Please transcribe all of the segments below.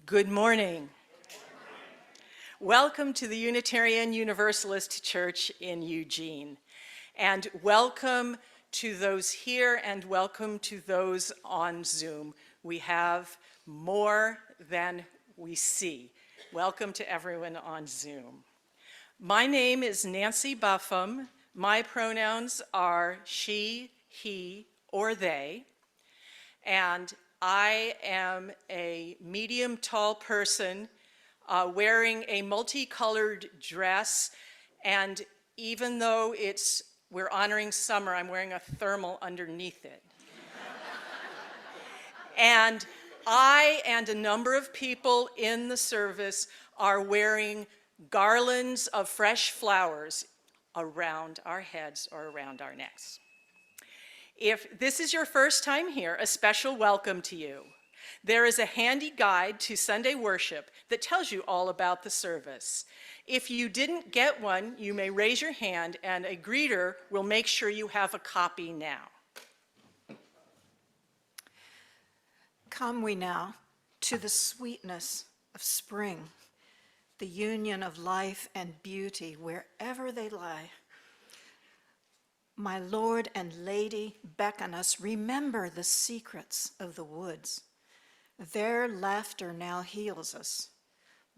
Good morning. Welcome to the Unitarian Universalist Church in Eugene. And welcome to those here and welcome to those on Zoom. We have more than we see. Welcome to everyone on Zoom. My name is Nancy Buffum. My pronouns are she, he, or they. And I am a medium tall person wearing a multicolored dress, and even though we're honoring summer, I'm wearing a thermal underneath it. And I and a number of people in the service are wearing garlands of fresh flowers around our heads or around our necks. If this is your first time here, a special welcome to you. There is a handy guide to Sunday worship that tells you all about the service. If you didn't get one, you may raise your hand and a greeter will make sure you have a copy now. Come we now to the sweetness of spring, the union of life and beauty wherever they lie. My Lord and Lady beckon us, remember the secrets of the woods. Their laughter now heals us,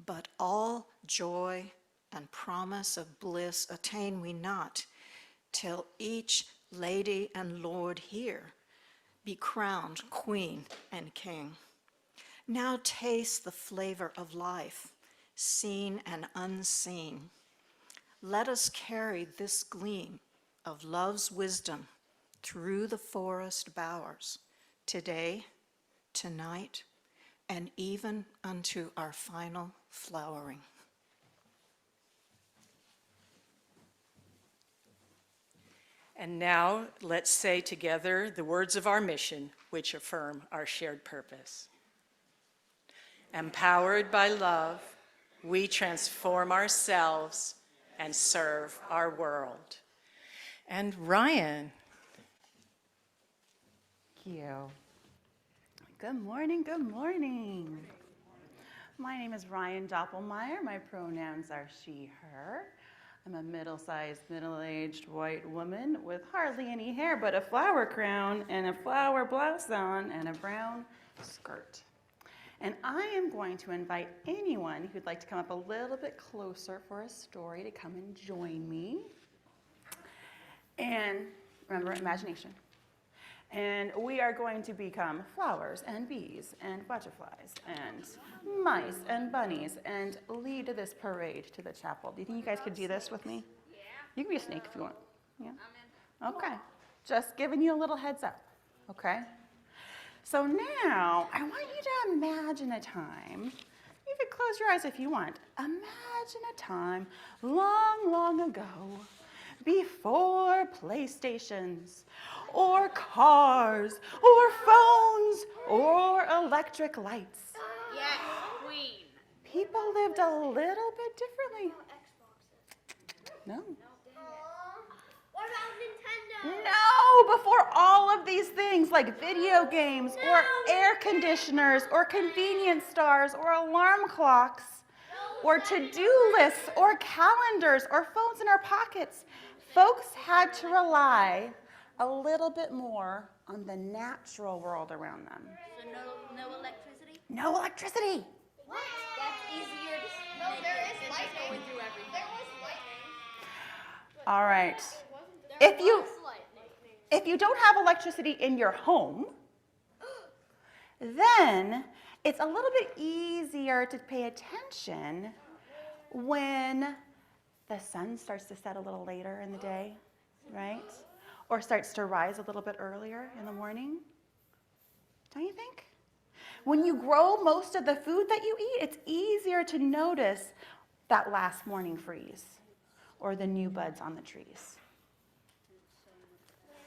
but all joy and promise of bliss attain we not, till each lady and lord here be crowned queen and king. Now taste the flavor of life, seen and unseen. Let us carry this gleam of love's wisdom through the forest bowers, today, tonight, and even unto our final flowering. And now let's say together the words of our mission, which affirm our shared purpose. Empowered by love, we transform ourselves and serve our world. And Ryan. Thank you. Good morning, good morning. My name is Ryan Doppelmayr. My pronouns are she, her. I'm a middle-sized, middle-aged white woman with hardly any hair but a flower crown and a flower blouse on and a brown skirt. And I am going to invite anyone who'd like to come up a little bit closer for a story to come and join me. And remember, imagination. And we are going to become flowers and bees and butterflies and mice and bunnies and lead this parade to the chapel. Do you think you guys could do this with me? Yeah. You can be a snake if you want. Yeah. I'm in. Okay. Just giving you a little heads up. Okay. So now I want you to imagine a time. You could close your eyes if you want. Imagine a time long, long ago, before PlayStations, or cars, or phones, or electric lights. Yes, Queen. People lived a little bit differently. No. What about Nintendo? No, before all of these things like video games, or air conditioners, or convenience stores, or alarm clocks, or to-do lists, or calendars, or phones in our pockets, folks had to rely a little bit more on the natural world around them. So no electricity? No electricity. What? That's easier to No, there is just lightning. going through everything. There was lightning. All right. There If you was lightning. If you don't have electricity in your home, then it's a little bit easier to pay attention when the sun starts to set a little later in the day, right? Or starts to rise a little bit earlier in the morning. Don't you think? When you grow most of the food that you eat, it's easier to notice that last morning freeze or the new buds on the trees.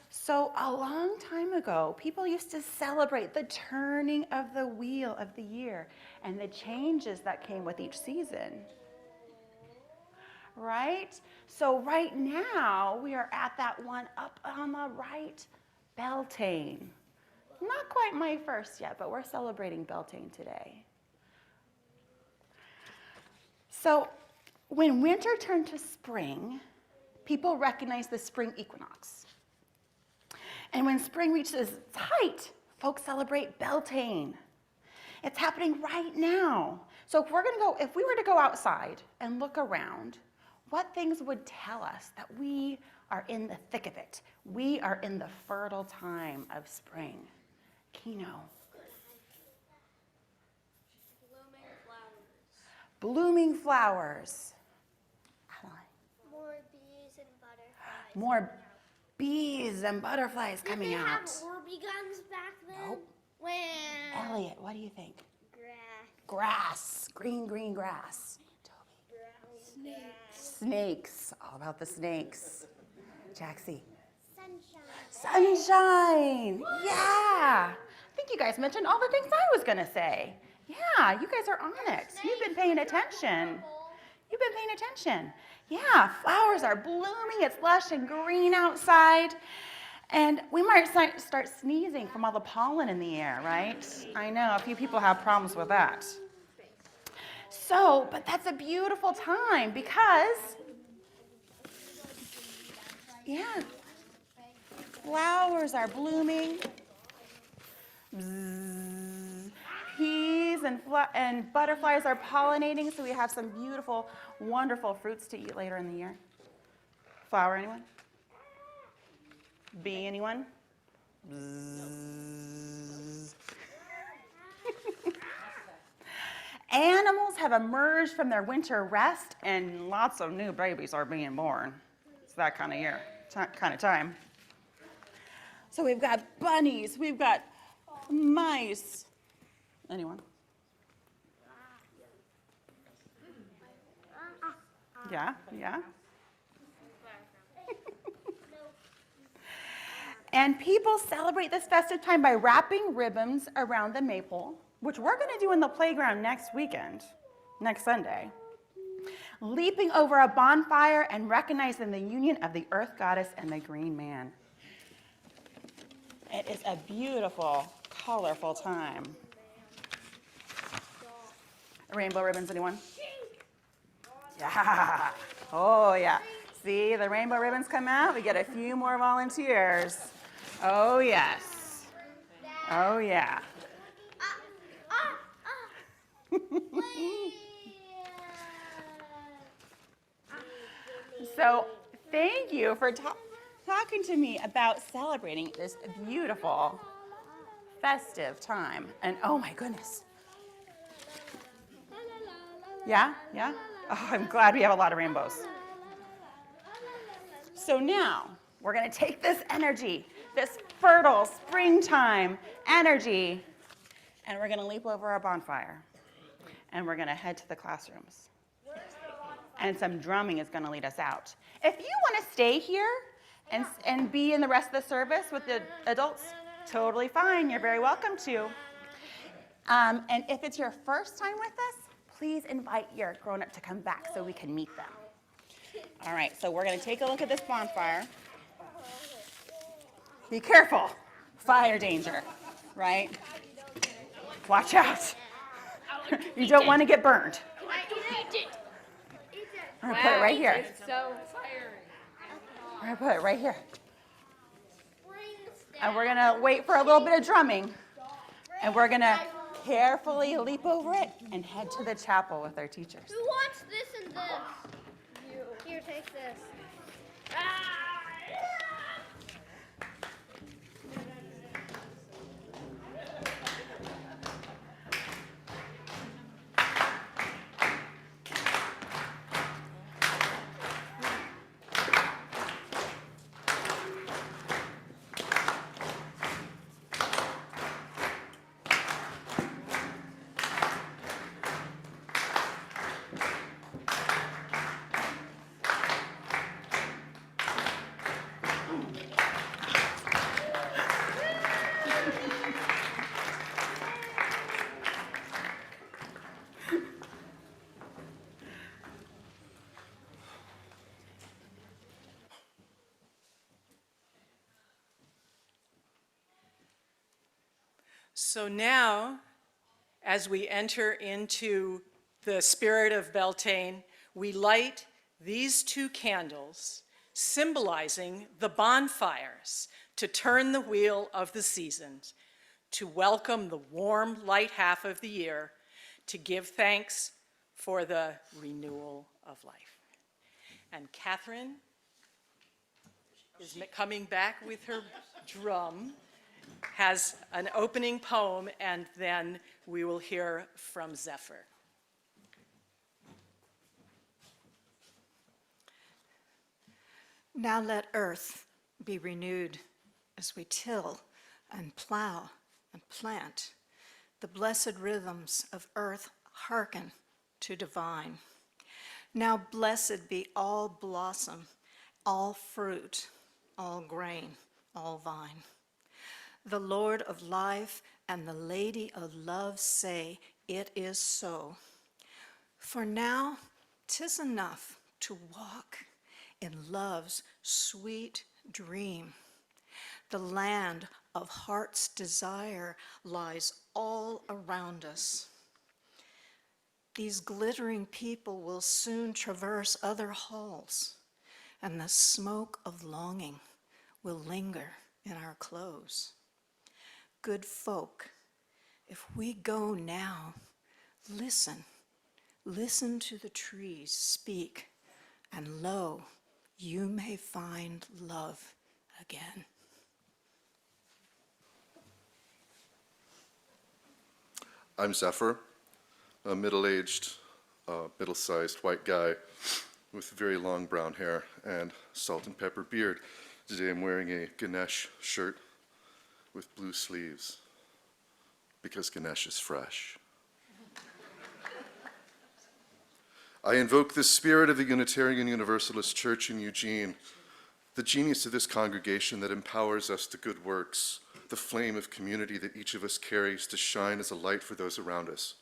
So a long time ago, people used to celebrate the turning of the wheel of the year and the changes that came with each season. Right? So right now, we are at that one up on the right, Beltane. Not quite my first yet, but we're celebrating Beltane today. So when winter turned to spring, people recognized the spring equinox. And when spring reaches its height, folks celebrate Beltane. It's happening right now. So if we were to go outside and look around, what things would tell us that we are in the thick of it? We are in the fertile time of spring. Kino. Blooming flowers. Blooming flowers. Adeline. More bees and butterflies. More bees and butterflies coming Did they out. have Orby guns back then? Nope. When? Elliot, what do you think? Grass. Grass. Green, green grass. Toby. Snakes. All about the snakes. Jaxie. Sunshine. Sunshine. Yeah. I think you guys mentioned all the things I was going to say. Yeah, you guys are on it. You've been paying attention. You've been paying attention. Yeah, flowers are blooming. It's lush and green outside. And we might start sneezing from all the pollen in the air, right? I know, a few people have problems with that. So, but that's a beautiful time because, yeah, flowers are blooming. Bzzz. Bees and butterflies are pollinating, so we have some beautiful, wonderful fruits to eat later in the year. Flower, anyone? Bee, anyone? Bzzz. Animals have emerged from their winter rest, and lots of new babies are being born. It's that kind of year, kind of time. So we've got bunnies, we've got mice. Anyone? Yeah, yeah. And people celebrate this festive time by wrapping ribbons around the maypole, which we're going to do in the playground next weekend, next Sunday. Leaping over a bonfire and recognizing the union of the earth goddess and the green man. It is a beautiful, colorful time. Rainbow ribbons, anyone? Yeah. Oh, yeah. See, the rainbow ribbons come out. We get a few more volunteers. Oh, yes. Oh, yeah. So thank you for talking to me about celebrating this beautiful, festive time. And oh, my goodness. Yeah? Yeah? Oh, I'm glad we have a lot of rainbows. So now, we're going to take this energy, this fertile springtime energy, and we're going to leap over our bonfire. And we're going to head to the classrooms. And some drumming is going to lead us out. If you want to stay here and be in the rest of the service with the adults, totally fine. You're very welcome to. And if it's your first time with us, please invite your grown-up to come back so we can meet them. All right, so we're going to take a look at this bonfire. Be careful. Fire danger, right? Watch out. You don't want to get burned. I'm going to put it right here. So fiery. We're going to put it right here. And we're going to wait for a little bit of drumming. And we're going to carefully leap over it and head to the chapel with our teachers. Who wants this and this? You. Here, take this. So now, as we enter into the spirit of Beltane, we light these 2 candles, symbolizing the bonfires, to turn the wheel of the seasons, to welcome the warm, light half of the year, to give thanks for the renewal of life. And Catherine is coming back with her drum, has an opening poem, and then we will hear from Zephyr. Now let earth be renewed as we till and plow and plant. The blessed rhythms of earth hearken to divine. Now blessed be all blossom, all fruit, all grain, all vine. The Lord of life and the Lady of love say, it is so. For now 'tis enough to walk in love's sweet dream. The land of heart's desire lies all around us. These glittering people will soon traverse other halls, and the smoke of longing will linger in our clothes. Good folk, if we go now, listen to the trees speak, and lo, you may find love again. I'm Zephyr, a middle-aged, middle-sized white guy with very long brown hair and salt and pepper beard. Today I'm wearing a Ganesh shirt with blue sleeves because Ganesh is fresh. I invoke the spirit of the Unitarian Universalist Church in Eugene, the genius of this congregation that empowers us to good works, the flame of community that each of us carries to shine as a light for those around us.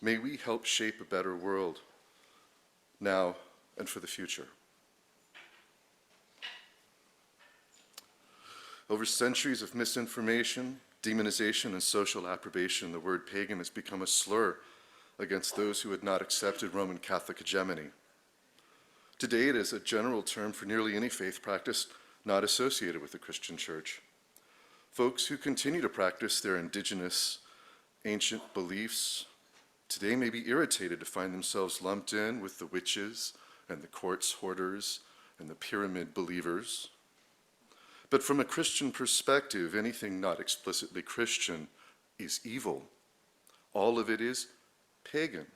May we help shape a better world now and for the future. Over centuries of misinformation, demonization, and social approbation, the word pagan has become a slur against those who had not accepted Roman Catholic hegemony. Today, it is a general term for nearly any faith practice not associated with the Christian Church. Folks who continue to practice their indigenous, ancient beliefs today may be irritated to find themselves lumped in with the witches and the quartz hoarders and the pyramid believers. But from a Christian perspective, anything not explicitly Christian is evil. All of it is pagan,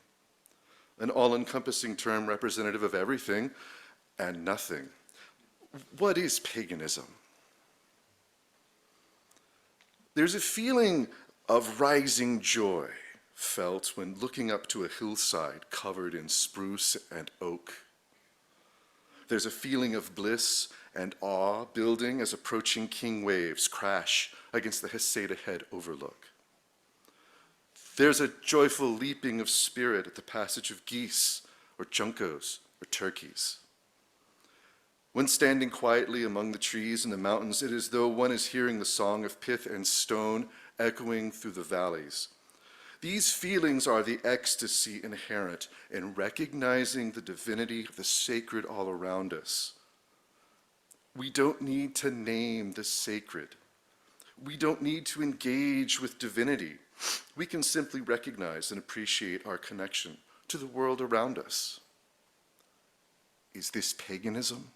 an all-encompassing term representative of everything and nothing. What is paganism? There's a feeling of rising joy felt when looking up to a hillside covered in spruce and oak. There's a feeling of bliss and awe building as approaching king waves crash against the Heseda Head overlook. There's a joyful leaping of spirit at the passage of geese or juncos or turkeys. When standing quietly among the trees in the mountains, it is though one is hearing the song of pith and stone echoing through the valleys. These feelings are the ecstasy inherent in recognizing the divinity of the sacred all around us. We don't need to name the sacred. We don't need to engage with divinity. We can simply recognize and appreciate our connection to the world around us. Is this paganism?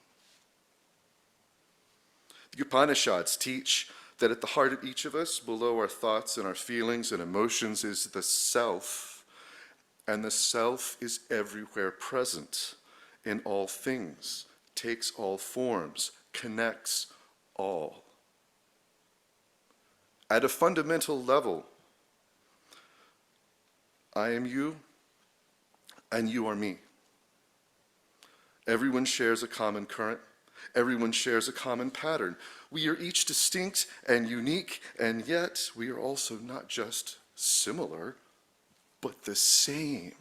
The Upanishads teach that at the heart of each of us, below our thoughts and our feelings and emotions, is the self, and the self is everywhere present in all things, takes all forms, connects all. At a fundamental level, I am you, and you are me. Everyone shares a common current. Everyone shares a common pattern. We are each distinct and unique, and yet we are also not just similar, but the same.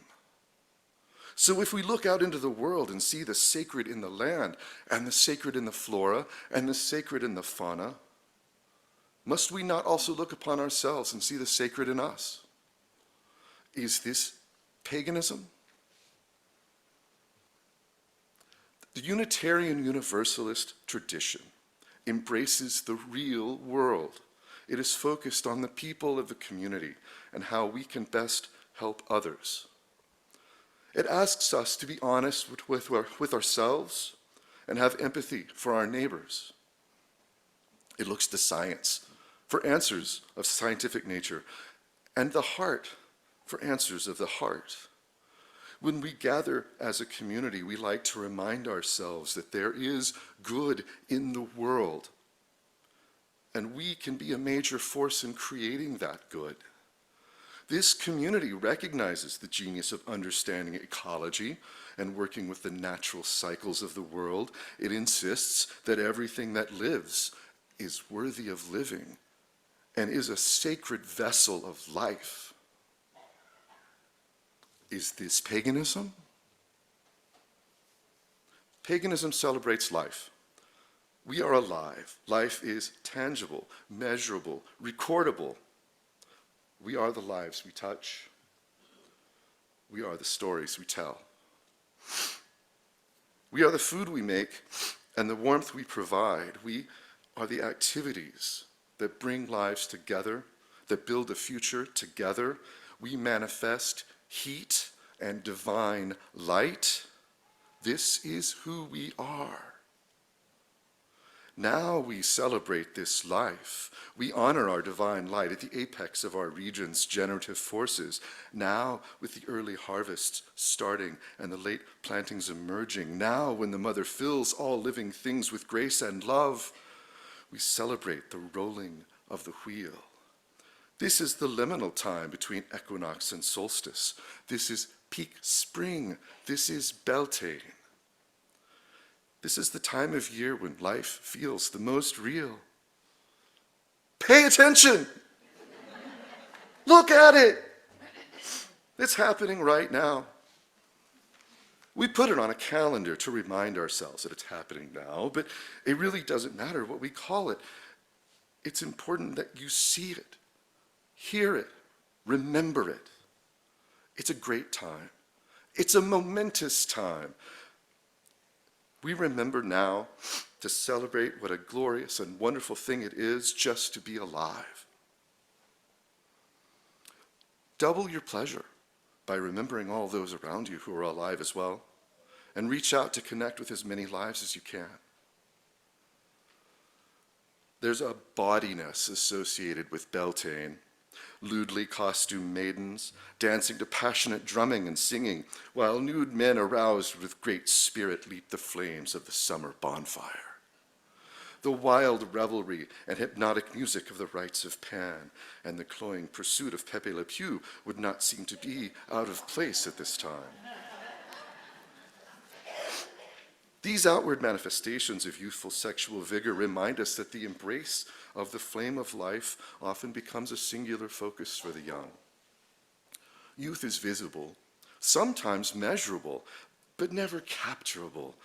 So if we look out into the world and see the sacred in the land, and the sacred in the flora, and the sacred in the fauna, must we not also look upon ourselves and see the sacred in us? Is this paganism? The Unitarian Universalist tradition embraces the real world. It is focused on the people of the community and how we can best help others. It asks us to be honest with ourselves and have empathy for our neighbors. It looks to science for answers of scientific nature and the heart for answers of the heart. When we gather as a community, we like to remind ourselves that there is good in the world, and we can be a major force in creating that good. This community recognizes the genius of understanding ecology and working with the natural cycles of the world. It insists that everything that lives is worthy of living and is a sacred vessel of life. Is this paganism? Paganism celebrates life. We are alive. Life is tangible, measurable, recordable. We are the lives we touch. We are the stories we tell. We are the food we make and the warmth we provide. We are the activities that bring lives together, that build a future together. We manifest heat and divine light. This is who we are. Now we celebrate this life. We honor our divine light at the apex of our region's generative forces. Now, with the early harvests starting and the late plantings emerging, now when the mother fills all living things with grace and love, we celebrate the rolling of the wheel. This is the liminal time between equinox and solstice. This is peak spring. This is Beltane. This is the time of year when life feels the most real. Pay attention! Look at it! It's happening right now. We put it on a calendar to remind ourselves that it's happening now, but it really doesn't matter what we call it. It's important that you see it, hear it, remember it. It's a great time. It's a momentous time. We remember now to celebrate what a glorious and wonderful thing it is just to be alive. Double your pleasure by remembering all those around you who are alive as well, and reach out to connect with as many lives as you can. There's a bawdiness associated with Beltane. Lewdly costumed maidens dancing to passionate drumming and singing, while nude men aroused with great spirit leap the flames of the summer bonfire. The wild revelry and hypnotic music of the rites of Pan and the cloying pursuit of Pepe Le Pew would not seem to be out of place at this time. These outward manifestations of youthful sexual vigor remind us that the embrace of the flame of life often becomes a singular focus for the young. Youth is visible, sometimes measurable, but never capturable.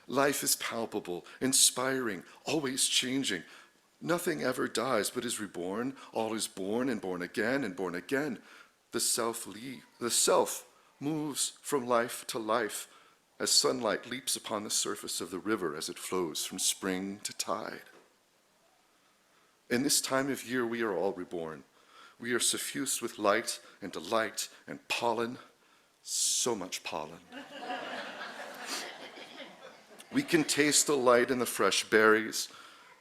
Life is palpable, inspiring, always changing. Nothing ever dies but is reborn. All is born and born again and born again. The self moves from life to life as sunlight leaps upon the surface of the river as it flows from spring to tide. In this time of year, we are all reborn. We are suffused with light and delight and pollen, so much pollen. We can taste the light in the fresh berries,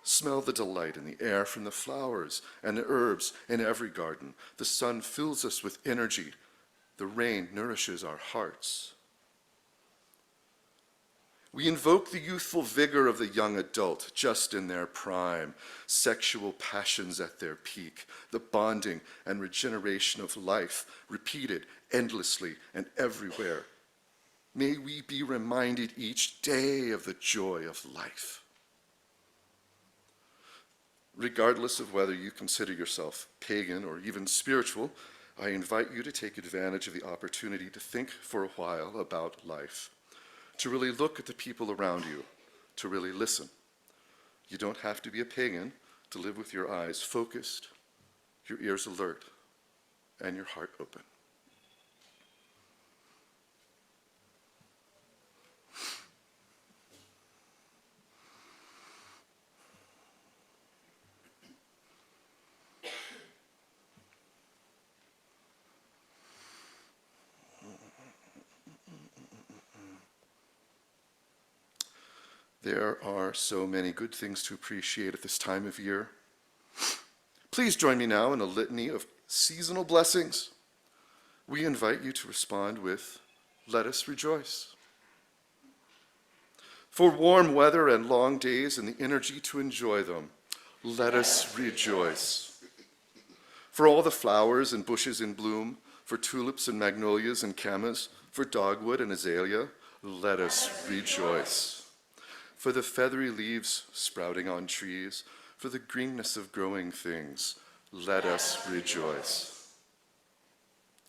smell the delight in the air from the flowers and the herbs in every garden. The sun fills us with energy. The rain nourishes our hearts. We invoke the youthful vigor of the young adult just in their prime, sexual passions at their peak, the bonding and regeneration of life repeated endlessly and everywhere. May we be reminded each day of the joy of life. Regardless of whether you consider yourself pagan or even spiritual, I invite you to take advantage of the opportunity to think for a while about life, to really look at the people around you, to really listen. You don't have to be a pagan to live with your eyes focused, your ears alert, and your heart open. There are so many good things to appreciate at this time of year. Please join me now in a litany of seasonal blessings. We invite you to respond with, "Let us rejoice." For warm weather and long days and the energy to enjoy them, let us rejoice. For all the flowers and bushes in bloom, for tulips and magnolias and camas, for dogwood and azalea, let us rejoice. For the feathery leaves sprouting on trees, for the greenness of growing things, let us rejoice.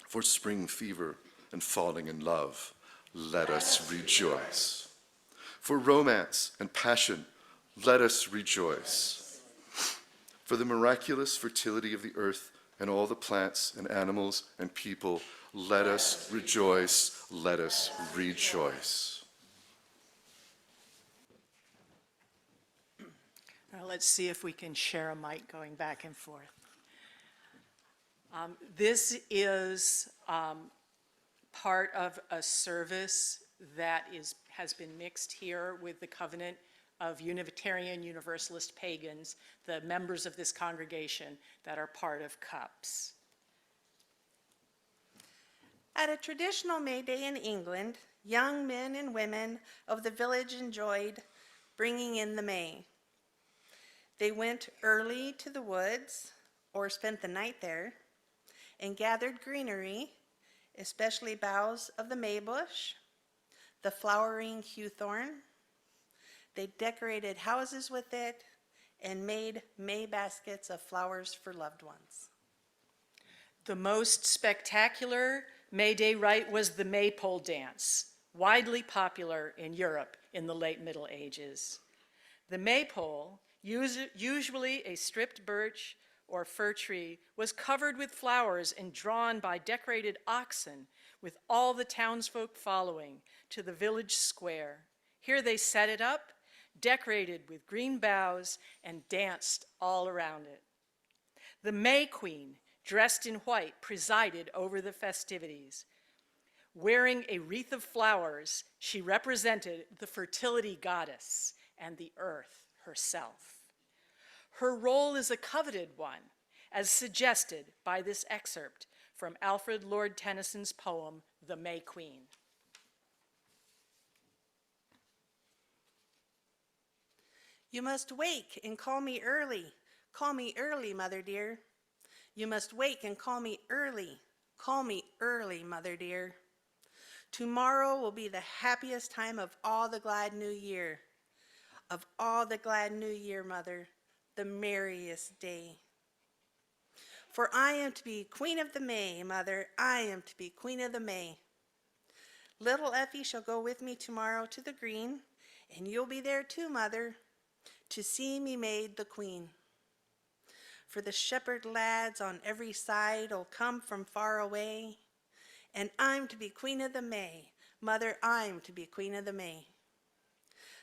For spring fever and falling in love, let us rejoice. For romance and passion, let us rejoice. For the miraculous fertility of the earth and all the plants and animals and people, let us rejoice, let us rejoice. Now let's see if we can share a mic going back and forth. This is part of a service that has been mixed here with the covenant of Unitarian Universalist Pagans, the members of this congregation that are part of CUUPS. At a traditional May Day in England, young men and women of the village enjoyed bringing in the May. They went early to the woods or spent the night there and gathered greenery, especially boughs of the maybush, the flowering hawthorn. They decorated houses with it and made May baskets of flowers for loved ones. The most spectacular May Day rite was the maypole dance, widely popular in Europe in the late Middle Ages. The maypole, usually a stripped birch or fir tree, was covered with flowers and drawn by decorated oxen, with all the townsfolk following to the village square. Here they set it up, decorated with green boughs, and danced all around it. The May Queen, dressed in white, presided over the festivities. Wearing a wreath of flowers, she represented the fertility goddess and the earth herself. Her role is a coveted one, as suggested by this excerpt from Alfred Lord Tennyson's poem, The May Queen. You must wake and call me early, mother dear. You must wake and call me early, mother dear. Tomorrow will be the happiest time of all the glad new year. Of all the glad new year, mother, the merriest day. For I am to be queen of the May, mother, I am to be queen of the May. Little Effie shall go with me tomorrow to the green, and you'll be there too, mother, to see me made the queen. For the shepherd lads on every side'll come from far away, and I'm to be queen of the May, mother, I'm to be queen of the May.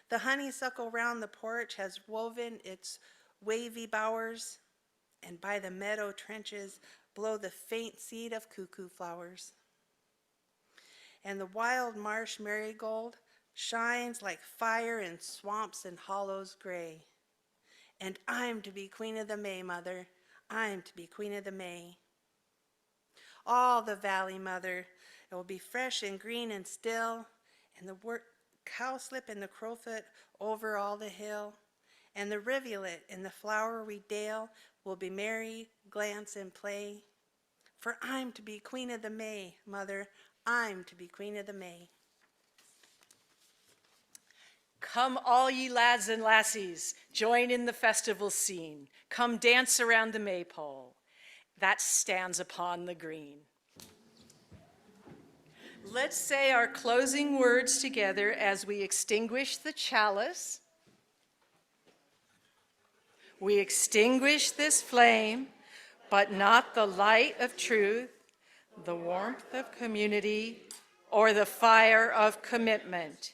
The honeysuckle round the porch has woven its wavy bowers, and by the meadow trenches blow the faint seed of cuckoo flowers. And the wild marsh marigold shines like fire in swamps and hollows gray. And I'm to be queen of the May, mother, I'm to be queen of the May. All the valley, mother, it will be fresh and green and still, and the cowslip and the crowfoot over all the hill, and the rivulet and the flowery dale will be merry, glance, and play. For I'm to be queen of the May, mother, I'm to be queen of the May. Come all ye lads and lassies, join in the festival scene. Come dance around the maypole that stands upon the green. Let's say our closing words together as we extinguish the chalice. We extinguish this flame, but not the light of truth, the warmth of community, or the fire of commitment.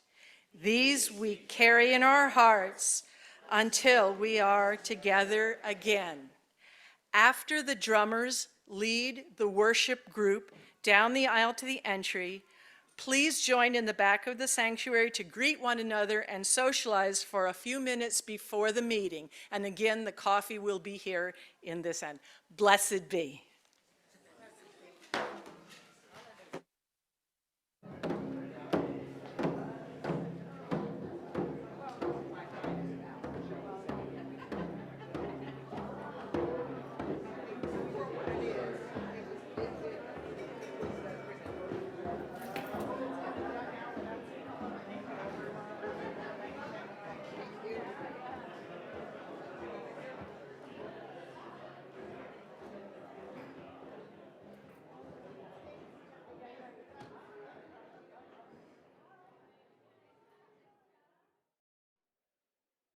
These we carry in our hearts until we are together again. After the drummers lead the worship group down the aisle to the entry, Please join in the back of the sanctuary to greet one another and socialize for a few minutes before the meeting. And again, the coffee will be here in this end. Blessed be.